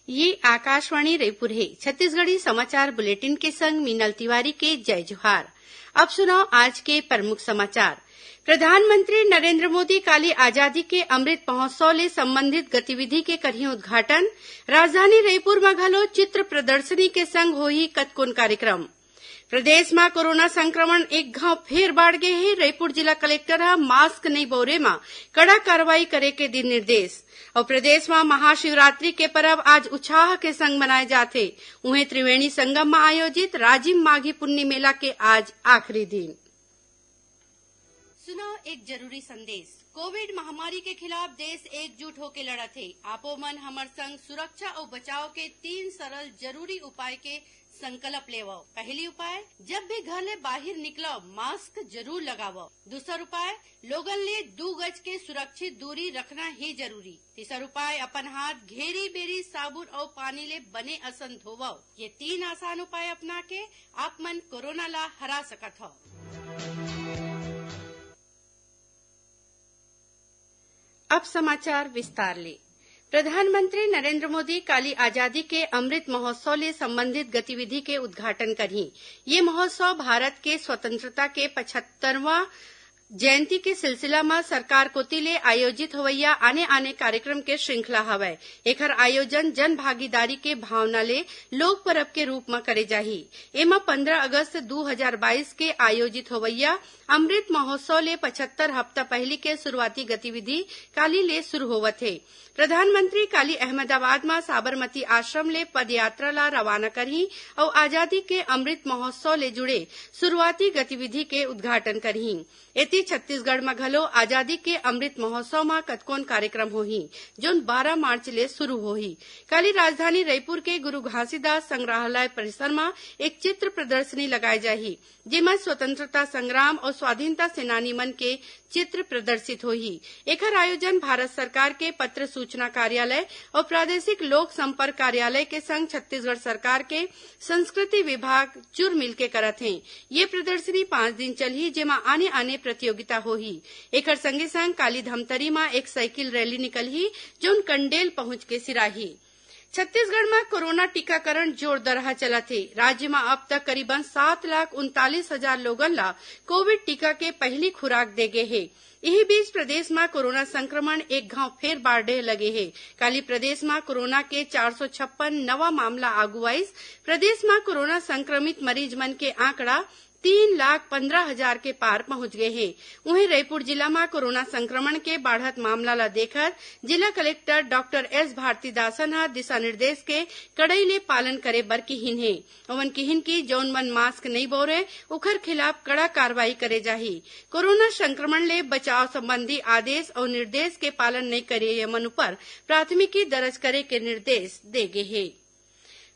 ये आकाशवाणी रायपुर है। छत्तीसगढ़ी समाचार बुलेटिन के संग मीनल तिवारी के जय जोहार। अब सुनाओ आज के प्रमुख समाचार। प्रधानमंत्री नरेंद्र मोदी काली आजादी के अमृत महोत्सव ले संबंधित गतिविधि के करही उद्घाटन। राजधानी रायपुर में घलो चित्र प्रदर्शनी के संग होही कतकोन कार्यक्रम। प्रदेश में कोरोना संक्रमण एक घाव फेर बाढ़ गए है। रायपुर जिला कलेक्टर ह मास्क नहीं बउरे में कड़ा कार्रवाई करे के दिन निर्देश। और प्रदेश में महाशिवरात्रि के पर्व आज उत्साह के संग मनाए जाथे। उहें त्रिवेणी संगम में आयोजित राजिम माघी पुन्नी मेला के आज आखिरी दिन। सुनो एक जरूरी संदेश। कोविड महामारी के खिलाफ देश एकजुट होकर लड़त है। आपो मन हमर संग सुरक्षा और बचाव के 3 सरल जरूरी उपाय के संकल्प लेवो। पहली उपाय, जब भी घर ले बाहर निकलो मास्क जरूर लगावो। दूसरा उपाय, लोगन ले 2 गज के सुरक्षित दूरी रखना ही जरूरी। तीसरा उपाय, अपन हाथ घेरी बेरी साबुन और पानी ले बने असन धोवो। ये 3 आसान उपाय अपना के आप मन कोरोना ला हरा सकत हो। अब समाचार विस्तार ले। प्रधानमंत्री नरेंद्र मोदी काली आजादी के अमृत महोत्सव ले संबंधित गतिविधि के उद्घाटन करही। ये महोत्सव भारत के स्वतंत्रता के 75वां जयंती के सिलसिला में सरकार कोती ले आयोजित होवैया आने कार्यक्रम के श्रृंखला हवय। एकर आयोजन जन भागीदारी के भावना ले लोक पर्व के रूप में करे जाही। एमा 15 अगस्त 2022 के आयोजित होवैया अमृत महोत्सव ले 75 हफ्ता पहली के शुरुआती गतिविधि काली ले शुरू होवत है। प्रधानमंत्री काली अहमदाबाद में साबरमती आश्रम ले पदयात्रा ला रवाना करही और आजादी के अमृत महोत्सव ले जुड़े शुरुआती गतिविधि के उद्घाटन करही। एती छत्तीसगढ़ में घलो आजादी के अमृत महोत्सव में कतकोन कार्यक्रम होही, जोन 12 मार्च ले शुरू होही। काली राजधानी रायपुर के गुरु घासीदास संग्रहालय परिसर में एक चित्र प्रदर्शनी लगाई जाही, जेमा स्वतंत्रता संग्राम और स्वाधीनता सेनानी मन के चित्र प्रदर्शित होही। एकर आयोजन भारत सरकार के पत्र सूचना कार्यालय और प्रादेशिक लोक संपर्क कार्यालय के संग छत्तीसगढ़ सरकार के संस्कृति विभाग चुर मिलके करत हैं। ये प्रदर्शनी 5 दिन चलही, जेमा आने प्रतियोगिता होही। एकर संगे संग काली धमतरी में एक साइकिल रैली निकलही, जोन कंडेल पहुंच के सिराही। छत्तीसगढ़ में कोरोना टीकाकरण जोर दरहा चलत है। राज्य में अब तक करीबन 7,39,000 लोगन ला कोविड टीका के पहली खुराक दे गे है। यही बीच प्रदेश में कोरोना संक्रमण एक घाव फेर बाढ़े लगे है। काली प्रदेश में कोरोना के 456 नवा मामला आगू आइस। प्रदेश में कोरोना संक्रमित मरीज मन के आंकड़ा 3,15,000 के पार पहुंच गए हैं। वहीं रायपुर जिला में कोरोना संक्रमण के बढ़त मामला ला देखकर जिला कलेक्टर डॉक्टर एस भारतीदासन ह दिशा निर्देश के कड़ाई ले पालन करे बर किहिन है। ओमन किहिन की जौन मन मास्क नहीं बउरे ओकर खिलाफ कड़ा कार्रवाई करे जाही। कोरोना संक्रमण ले बचाव संबंधी आदेश और निर्देश के पालन नहीं करे यमन ऊपर प्राथमिकी दर्ज करे के निर्देश दे गे है।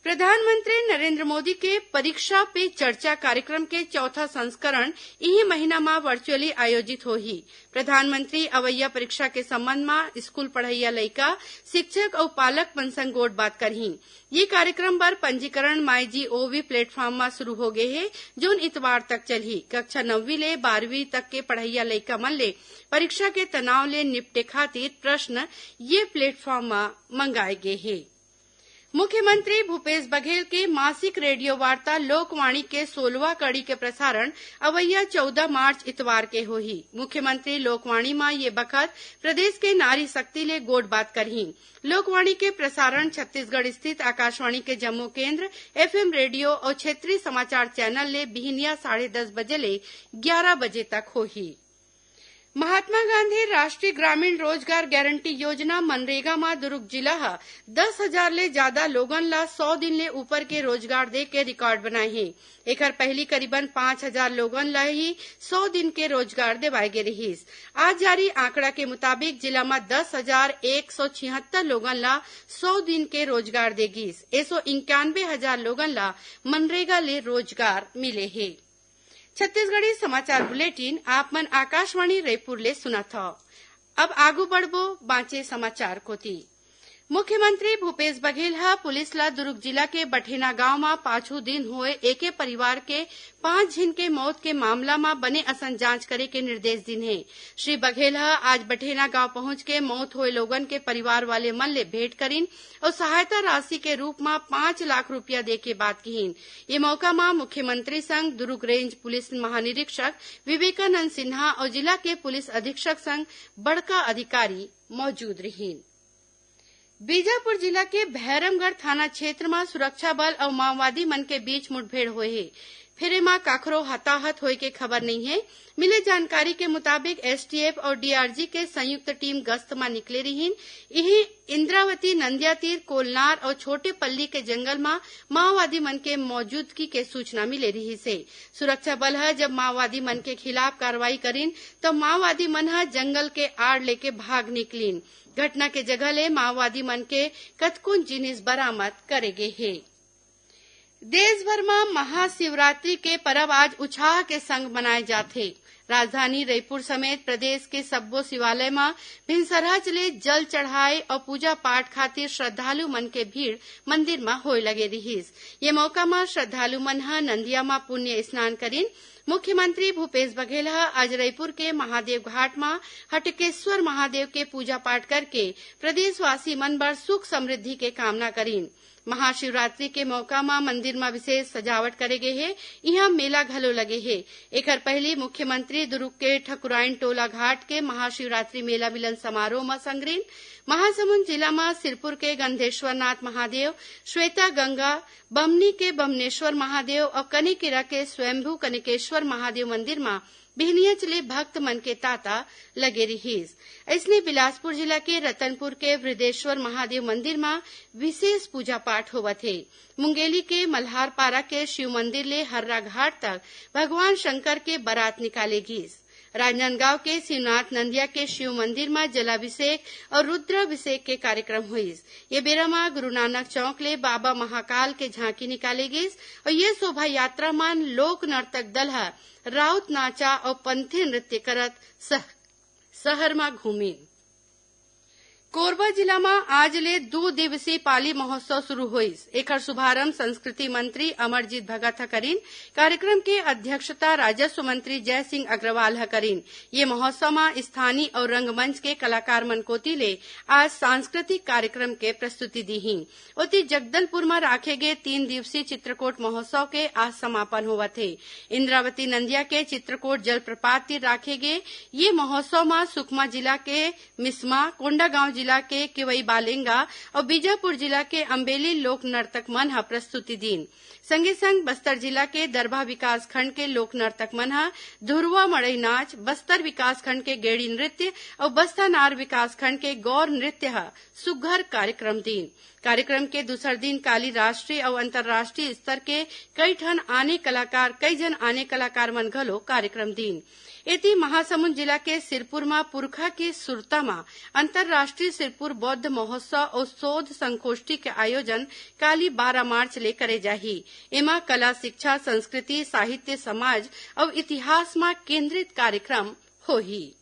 प्रधानमंत्री नरेंद्र मोदी के परीक्षा पे चर्चा कार्यक्रम के 4था संस्करण इही महीना में वर्चुअली आयोजित होही। प्रधानमंत्री अवैया परीक्षा के संबंध में स्कूल पढ़ैया लइका, शिक्षक और पालक मन संग गोठ बात करही। ये कार्यक्रम पर पंजीकरण MyGov प्लेटफॉर्म में शुरू हो गए है, जोन इतवार तक चलही। कक्षा 9वीं ले 12वीं तक के पढ़ैया लइका मन ले परीक्षा के तनाव ले निपटे खातिर प्रश्न ये प्लेटफॉर्म में मंगाए गए है। मुख्यमंत्री भूपेश बघेल के मासिक रेडियो वार्ता लोकवाणी के 16वां कड़ी के प्रसारण अवैया 14 मार्च इतवार के होही। मुख्यमंत्री लोकवाणी में ये बखत प्रदेश के नारी शक्ति ले गोठ बात करही। लोकवाणी के प्रसारण छत्तीसगढ़ स्थित आकाशवाणी के जम्मू केंद्र, FM रेडियो और क्षेत्रीय समाचार चैनल ले बिहनिया 10:30 बजे ले 11 बजे तक होही। महात्मा गांधी राष्ट्रीय ग्रामीण रोजगार गारंटी योजना मनरेगा में दुर्ग जिला 10,000 ले ज्यादा लोगन ला 100 दिन ले ऊपर के रोजगार दे के रिकॉर्ड बनाए हैं। एकर पहली करीबन 5,000 लोगन ला ही 100 दिन के रोजगार देवाए गे रहीस। आज जारी आंकड़ा के मुताबिक जिला में 10,176 लोगन ला 100 दिन के रोजगार देगीस। 191,000 लोगन ला मनरेगा ले रोजगार मिले है। छत्तीसगढ़ी समाचार बुलेटिन आप मन आकाशवाणी रायपुर ले सुना था। अब आगू बढ़बो बांचे समाचार कोती। मुख्यमंत्री भूपेश बघेल ह पुलिस ल दुर्ग जिला के बठेना गांव म पाछू दिन होए एके परिवार के 5 झिन के मौत के मामला म बने असन जांच करे के निर्देश दिन हे। श्री बघेल ह आज बठेना गांव पहुंच के मौत होए लोगन के परिवार वाले मन ले भेंट करिन और सहायता राशि के रूप म 5 लाख रूपया दे के बात कहिन। ये मौका म मुख्यमंत्री संग दुर्ग रेंज पुलिस महानिरीक्षक विवेकानंद सिन्हा और जिला के पुलिस अधीक्षक संग बड़का अधिकारी मौजूद रहिन। बीजापुर जिला के भैरमगढ़ थाना क्षेत्र में सुरक्षा बल और माओवादी मन के बीच मुठभेड़ होए हे। फिर एमा काखरो हताहत होए के खबर नहीं है। मिले जानकारी के मुताबिक एसटीएफ और डीआरजी के संयुक्त टीम गश्त में निकले रहीन। यही इंद्रावती नंदिया तीर कोलनार और छोटे पल्ली के जंगल में माओवादी मन के मौजूदगी के सूचना मिले रही से सुरक्षा बल है जब माओवादी मन के खिलाफ कार्रवाई करीन तो माओवादी मन है जंगल के आड़ लेके भाग निकलीन। घटना के जगह ले माओवादी मन के कतकुन जिनिस बरामद करे गे हे। देश भर में महाशिवरात्रि के पर्व आज उत्साह के संग मनाए जाथे। राजधानी रायपुर समेत प्रदेश के सब्बो शिवालय में भिनसरहा चले जल चढ़ाए और पूजा पाठ खातिर श्रद्धालु मन के भीड़ मंदिर में होए लगे रहिस। ये मौका में श्रद्धालु मन ह नंदिया में पुण्य स्नान करीन। मुख्यमंत्री भूपेश बघेल आज रायपुर के महादेव घाट में हटकेश्वर महादेव के पूजा पाठ करके प्रदेशवासी मन बर सुख समृद्धि के कामना करीन। महाशिवरात्रि के मौका में मंदिर में विशेष सजावट करे गे हे। इहाँ मेला घलो लगे हे। एकर पहले मुख्यमंत्री दुर्ग के ठकुराइन टोला घाट के महाशिवरात्रि मेला मिलन समारोह में संगरीन। महासमुंद जिला में सिरपुर के गंधेश्वर नाथ महादेव, श्वेता गंगा, बमनी के बमनेश्वर महादेव और कनिकेरा के स्वयंभू कनिकेश्वर महादेव मंदिर में बिहनिया चले भक्त मन के ताता लगे रहीस। इसलिए बिलासपुर जिला के रतनपुर के वृद्धेश्वर महादेव मंदिर में विशेष पूजा पाठ होवत हे। मुंगेली के मल्हारपारा के शिव मंदिर ले हर्रा घाट तक भगवान शंकर के बारात निकाले गीस। राजनांदगांव के शिवनाथ नंदिया के शिव मंदिर में जलाभिषेक और रुद्राभिषेक के कार्यक्रम हुईस। ये बेरा में गुरु नानक चौक ले बाबा महाकाल के झांकी निकाले गईस और ये शोभा यात्रा मान लोक नर्तक दल राउत नाचा और पंथी नृत्य करत शहर में घूमीन। कोरबा जिला में आज ले 2 दिवसीय पाली महोत्सव शुरू हुईस। एकर शुभारंभ संस्कृति मंत्री अमरजीत भगत ह करीन। कार्यक्रम के अध्यक्षता राजस्व मंत्री जय सिंह अग्रवाल ह करीन। ये महोत्सव में स्थानीय और रंगमंच के कलाकार मन कोती ले आज सांस्कृतिक कार्यक्रम के प्रस्तुति दीही। ओती जगदलपुर में राखे गए 3 दिवसीय चित्रकोट महोत्सव के आज समापन होवत हे। इंद्रावती नंदिया के चित्रकोट जलप्रपात तीर राखे गए ये महोत्सव में सुकमा जिला के मिसमा, कोंडागांव जिला के केवई बालेंगा और बीजापुर जिला के अम्बेली लोक नर्तक मन ह प्रस्तुति दीन। संगे संग बस्तर जिला के दरभा विकास खंड के लोक नर्तक मन ह धुरवा मड़ई नाच, बस्तर विकास खंड के गेड़ी नृत्य और बस्तानार विकास खंड के गौर नृत्य ह सुघर कार्यक्रम दीन। कार्यक्रम के दूसर दिन काली राष्ट्रीय और अंतर्राष्ट्रीय स्तर के कई जन आने कलाकार मन घलो कार्यक्रम दीन। एती महासमुंद जिला के सिरपुर में पुरखा के सुरता में अंतर्राष्ट्रीय सिरपुर बौद्ध महोत्सव और शोध संगोष्ठी के आयोजन काली 12 मार्च ले करे जाही। एमा कला, शिक्षा, संस्कृति, साहित्य, समाज और इतिहास में केंद्रित कार्यक्रम होही।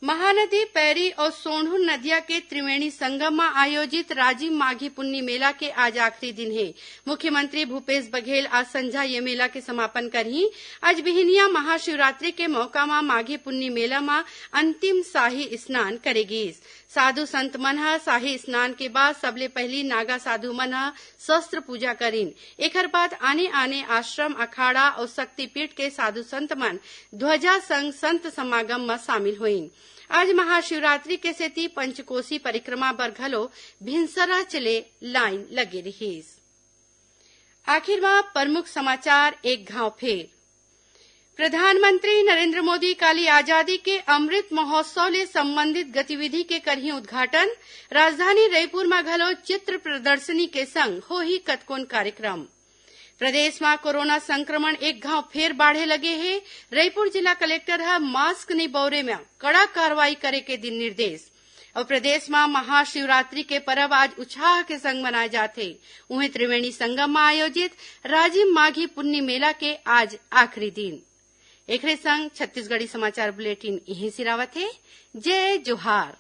महानदी, पैरी और सोंढूर नदिया के त्रिवेणी संगम में आयोजित राजिम माघी पुन्नी मेला के आज आखिरी दिन है। मुख्यमंत्री भूपेश बघेल आज संझा ये मेला के समापन करही। आज बिहनिया महाशिवरात्रि के मौका में माघी पुन्नी मेला में अंतिम शाही स्नान करेगी। साधु संत मन ह शाही स्नान के बाद सबले पहली नागा साधु मन ह शस्त्र पूजा करीन। एकर बाद आने आने आश्रम, अखाड़ा और शक्तिपीठ के साधु संत मन ध्वजा संग संत समागम में शामिल हुईन। आज महाशिवरात्रि के सेती पंचकोसी परिक्रमा बर घलो भिनसरा चले लाइन लगे रहीस। आखिर में प्रमुख समाचार एक घाव फेर। प्रधानमंत्री नरेंद्र मोदी काली आजादी के अमृत महोत्सव ले संबंधित गतिविधि के करही उद्घाटन। राजधानी रायपुर में घलो चित्र प्रदर्शनी के संग होही कतकोन कार्यक्रम। प्रदेश में कोरोना संक्रमण एक घाव फेर बाढ़े लगे है। रायपुर जिला कलेक्टर ह मास्क नहीं बौरे में कड़ा कार्रवाई करे के दिन निर्देश। और प्रदेश में महाशिवरात्रि के पर्व आज उत्साह के संग मनाए जाते। उन्हें त्रिवेणी संगम में आयोजित राजिम माघी पुन्नी मेला के आज आखिरी दिन। एकरे संग छत्तीसगढ़ी समाचार बुलेटिन यहीं सिरावत है। जय जोहार।